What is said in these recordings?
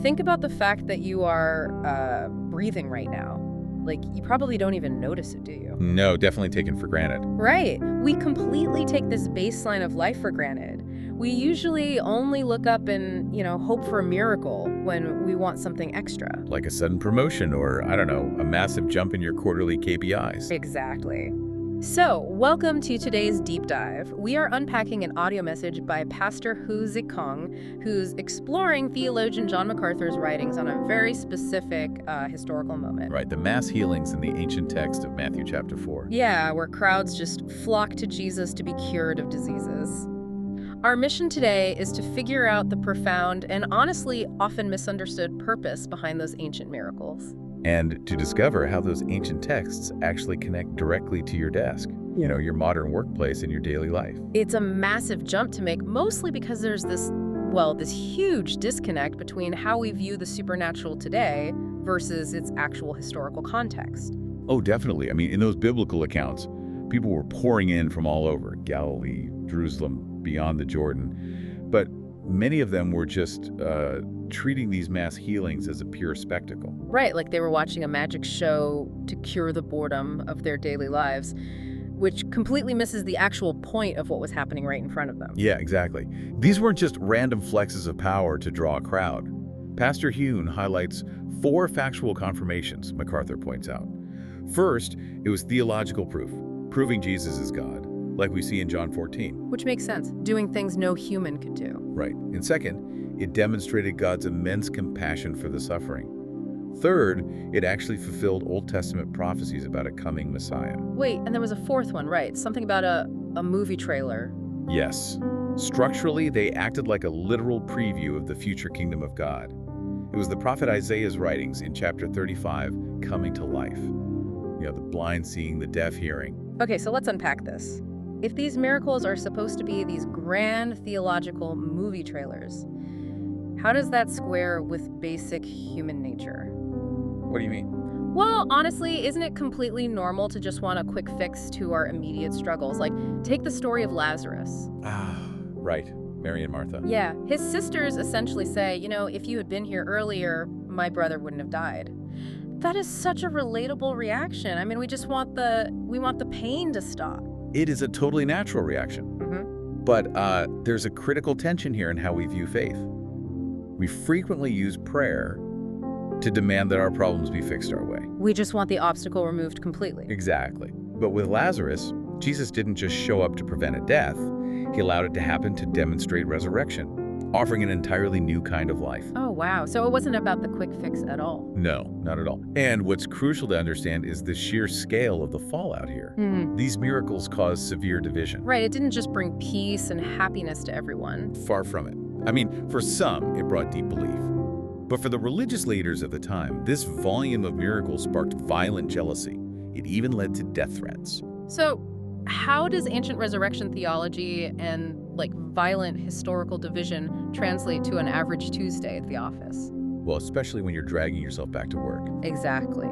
Think about the fact that you are breathing right now. Like, you probably don't even notice it, do you? No, definitely taken for granted. Right. We completely take this baseline of life for granted. We usually only look up and, hope for a miracle when we want something extra. Like a sudden promotion or, I don't know, a massive jump in your quarterly KPIs. Exactly. So, welcome to today's deep dive. We are unpacking an audio message by Pastor Hu Zikong, who's exploring theologian John MacArthur's writings on a very specific historical moment. Right, the mass healings in the ancient text of Matthew chapter 4. Yeah, where crowds just flock to Jesus to be cured of diseases. Our mission today is to figure out the profound and honestly often misunderstood purpose behind those ancient miracles. And to discover how those ancient texts actually connect directly to your desk, your modern workplace and your daily life. It's a massive jump to make, mostly because there's this huge disconnect between how we view the supernatural today versus its actual historical context. Oh, definitely. I mean, in those biblical accounts, people were pouring in from all over, Galilee, Jerusalem, beyond the Jordan. But many of them were just treating these mass healings as a pure spectacle. Right, like they were watching a magic show to cure the boredom of their daily lives, which completely misses the actual point of what was happening right in front of them. Yeah, exactly. These weren't just random flexes of power to draw a crowd. Pastor Hune highlights 4 factual confirmations, MacArthur points out. First, it was theological proof, proving Jesus is God, like we see in John 14. Which makes sense, doing things no human could do. Right. And second, it demonstrated God's immense compassion for the suffering. Third, it actually fulfilled Old Testament prophecies about a coming Messiah. Wait, and there was a 4th one, right? Something about a movie trailer. Yes. Structurally, they acted like a literal preview of the future kingdom of God. It was the prophet Isaiah's writings in chapter 35 coming to life. The blind seeing, the deaf hearing. Okay, so let's unpack this. If these miracles are supposed to be these grand theological movie trailers, how does that square with basic human nature? What do you mean? Well, honestly, isn't it completely normal to just want a quick fix to our immediate struggles? Like, take the story of Lazarus. Right. Mary and Martha. Yeah, his sisters essentially say, if you had been here earlier, my brother wouldn't have died. That is such a relatable reaction. I mean, we just want the pain to stop. It is a totally natural reaction. Mm-hmm. But there's a critical tension here in how we view faith. We frequently use prayer to demand that our problems be fixed our way. We just want the obstacle removed completely. Exactly. But with Lazarus, Jesus didn't just show up to prevent a death. He allowed it to happen to demonstrate resurrection, offering an entirely new kind of life. Oh, wow. So it wasn't about the quick fix at all. No, not at all. And what's crucial to understand is the sheer scale of the fallout here. Mm-hmm. These miracles caused severe division. Right. It didn't just bring peace and happiness to everyone. Far from it. I mean, for some, it brought deep belief. But for the religious leaders of the time, this volume of miracles sparked violent jealousy. It even led to death threats. So how does ancient resurrection theology and violent historical division translate to an average Tuesday at the office? Well, especially when you're dragging yourself back to work. Exactly.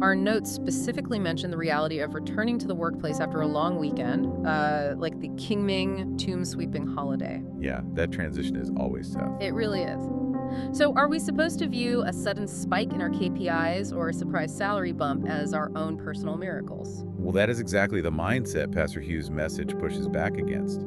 Our notes specifically mention the reality of returning to the workplace after a long weekend, like the Qingming tomb sweeping holiday. Yeah, that transition is always tough. It really is. So are we supposed to view a sudden spike in our KPIs or a surprise salary bump as our own personal miracles? Well, that is exactly the mindset Pastor Hugh's message pushes back against.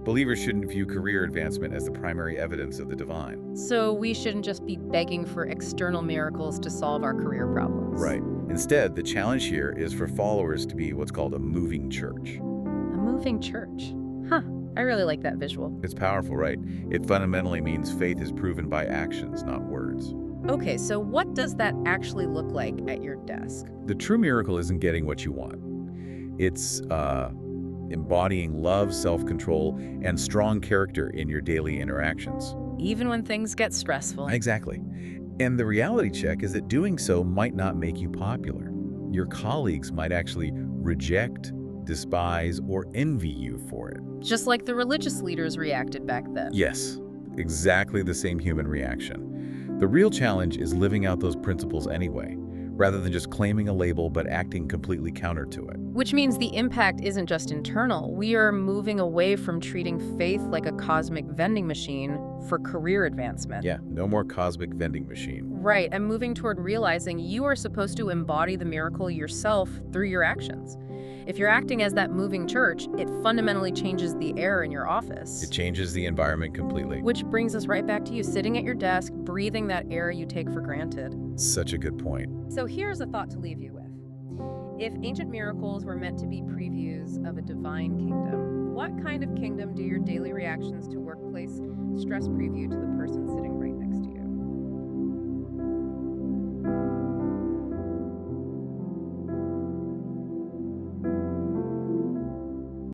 Believers shouldn't view career advancement as the primary evidence of the divine. So we shouldn't just be begging for external miracles to solve our career problems. Right. Instead, the challenge here is for followers to be what's called a moving church. A moving church? Huh. I really like that visual. It's powerful, right? It fundamentally means faith is proven by actions, not words. Okay, so what does that actually look like at your desk? The true miracle isn't getting what you want. It's embodying love, self-control, and strong character in your daily interactions. Even when things get stressful. Exactly. And the reality check is that doing so might not make you popular. Your colleagues might actually reject, despise, or envy you for it. Just like the religious leaders reacted back then. Yes, exactly the same human reaction. The real challenge is living out those principles anyway, rather than just claiming a label but acting completely counter to it. Which means the impact isn't just internal. We are moving away from treating faith like a cosmic vending machine for career advancement. Yeah, no more cosmic vending machine. Right, and moving toward realizing you are supposed to embody the miracle yourself through your actions. If you're acting as that moving church, it fundamentally changes the air in your office. It changes the environment completely. Which brings us right back to you sitting at your desk, breathing that air you take for granted. Such a good point. So here's a thought to leave you with. If ancient miracles were meant to be previews of a divine kingdom, what kind of kingdom do your daily reactions to workplace stress preview to the person's